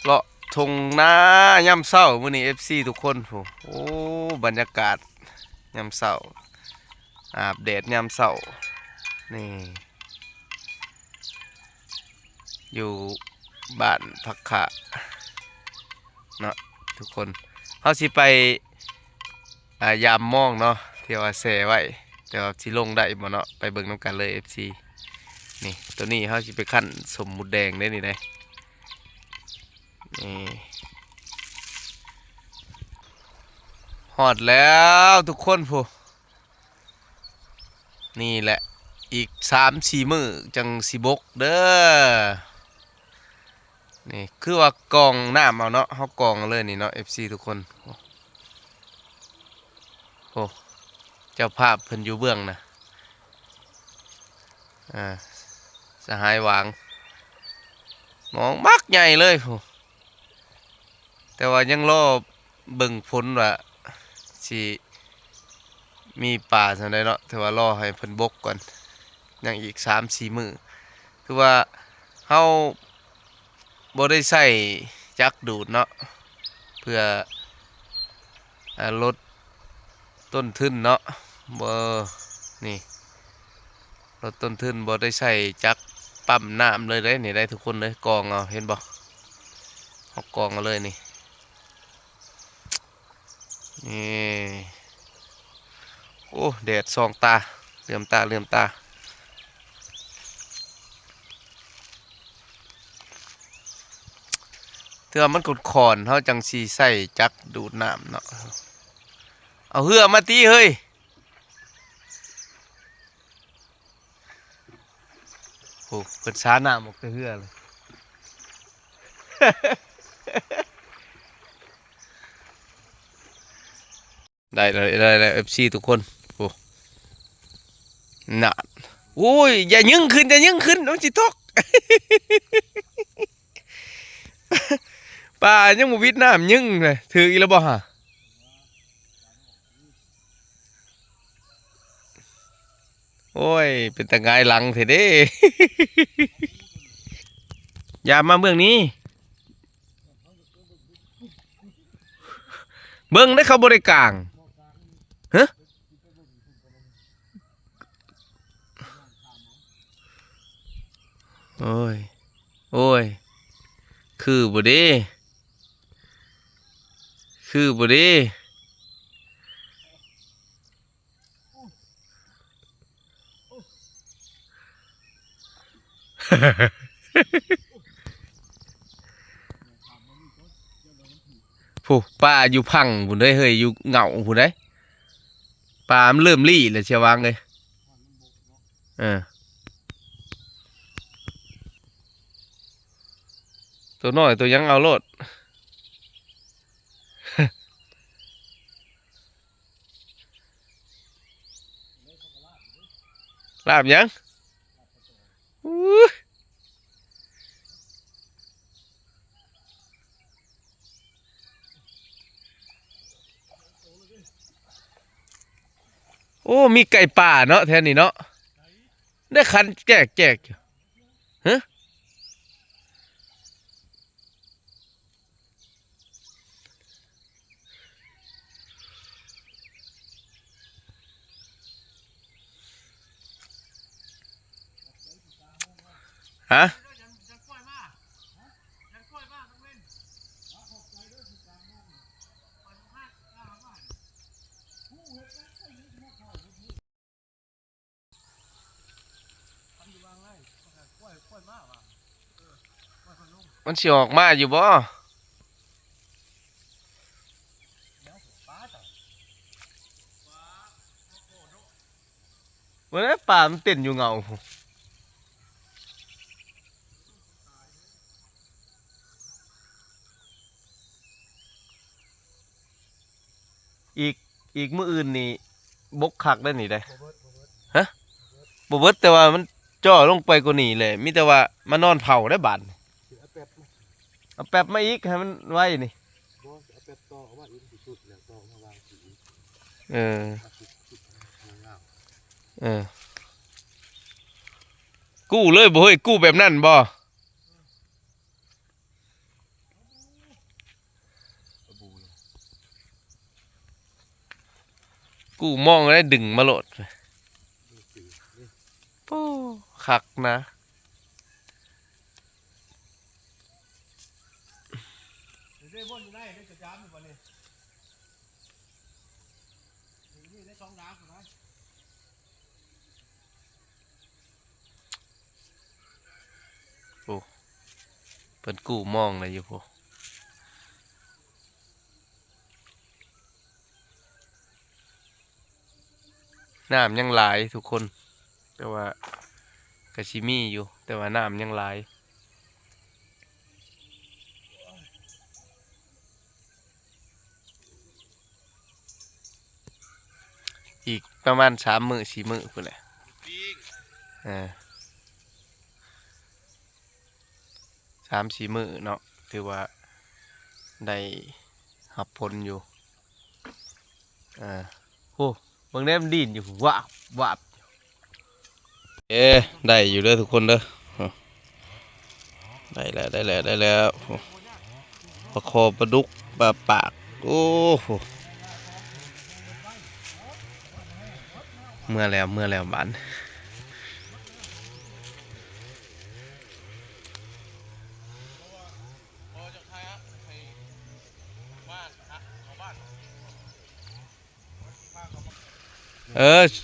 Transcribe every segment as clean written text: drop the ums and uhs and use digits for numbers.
เลาะทงนาย่ำเศร้ามื้อนี้ FC ทุกคนโอ้บรรยากาศย่ำเศร้าอาบแดดย่ำเศร้านี่อยู่บ้านพักขะเนาะทุกคนเขาสิไปยามมองเนาะที่ว่าแซ่ไว้แต่ว่าสิลงได้บ่เนาะไปเบิ่งนำกันเลย FC นี่ตัวนี้เขาสิไปคั่นสมหมุดแดงได้นี่ได้นี่ฮอดแล้วทุกคนนี่แหละอีก3-4 มื้อจังสิบกเด้อนี่คือว่ากองน้ำเอาเนาะเฮากองเลยนี่เนาะ FC ทุกคนโอ้เจ้าภาพเพิ่นอยู่เบื้องนะสหายหวางมองมักใหญ่เลยแต่ว่ายังรอเบิ่งผลว่าสิมีป่าจังไดเนาะแต่ว่ารอให้เพิ่นบกก่อนยังอีก3-4 มื้อคือว่าเฮาบ่ได้ใช้จักรดูดเนาะเพื่อลดต้นทุนเนาะบ่นี่ลดต้นทุนบ่ได้ใช้จักรปั๊มน้ำเลยนี่ได้ทุกคนเลยกองเอาเห็นบ่เอากองเอาเลยนี่โอ้แดดส่องตาเหลื่อมตาเทื่อมันกดขอนเฮาจังสิใส่จักรดูดน้ำเนาะเอาเหือมาตีเฮ้ยโอ้เพิ่นสาน้ำออกแต่เหือเลย ได้ FC ทุกคนโอ้น่ะโอ้ยอย่ายึงขึ้นน้องจิตก ป่ายังบ่วิดน้ำยึงเลยถืออีแล้วบ่ฮะโอ้ยเป็นตะงายหลังเถอะเด้ อย่ามาเบื้องนี้เบื้องได้เขาบริกลางฮะโอ้ยคือบ่เด้คือบ่เด้ ผู้ป้าอยู่พังผู้ได้เฮ้ยอยู่เหงาผู้ได้ปลามันเริ่มรี่เลยเชียววางเลยเออตัวน้อยตัวยังเอาโลดลาบยังอู้โอ้มีไก่ป่าเนาะแทนนี่เนาะได้คันแจกอยู่ฮะฮะมันสิออกมาอยู่บ่เมื่อป่ามันเต้นอยู่เงาอีกอีกมื้ออื่นนี่บกคักได้นี่ได้ฮะบ่เบิดแต่ว่ามันจ่อลงไปกว่านี้เลยมีแต่ว่ามานอนเผาได้บาดเอาแป๊บมาอีกให้มันไว้นี่เออเออกู้เลยบ่เฮ้ยกู้แบบนั้นบ่ กูมองได้ดึงมาโหลดโอ้คักนะได้บนอยู่ได้ได้จะจ้ามอยู่บ่นี่นี่ได้2 น้ำนะโอ้เพิ่นกูมองเลยอยู่พวกน้ำยังหลายทุกคนแต่ว่ากะชิมีอยู่แต่ว่าน้ำยังหลายอีกประมาณ3 มื้อ4 มื้อพุ่นแหละ3-4 มื้อเนาะถือว่าได้รับผลอยู่โอ้บางแนมนดินอยู่วาบวาบได้อยู่เด้อทุกคนเด้อได้แล้วปลาคอปลาดุกปลาปากโอ้โหเมื่อแล้วบ้าน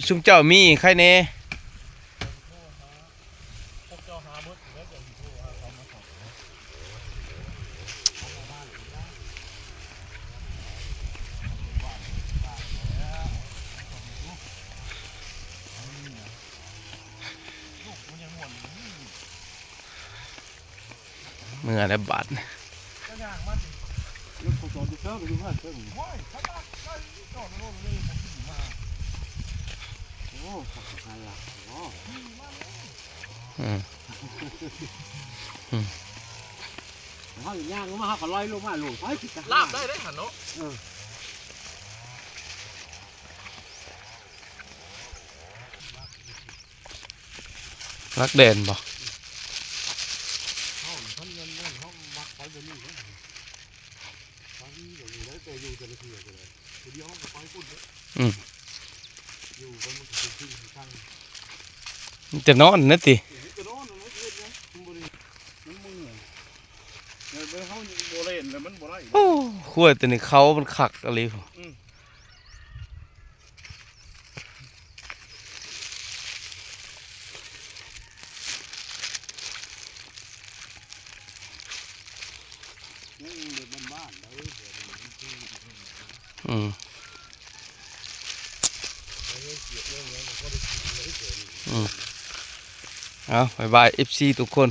ชุมเจ้ามีใครเน่เมื่อแล้วบ้านเขาย่างมาเขาลอยลงมาลงไปลาบได้หันเนาะรักแดนบ่จะนอนนะติโอ้ขั้วแต่นี่เขามันขักอะไรเอาบายบาย FC ทุกคน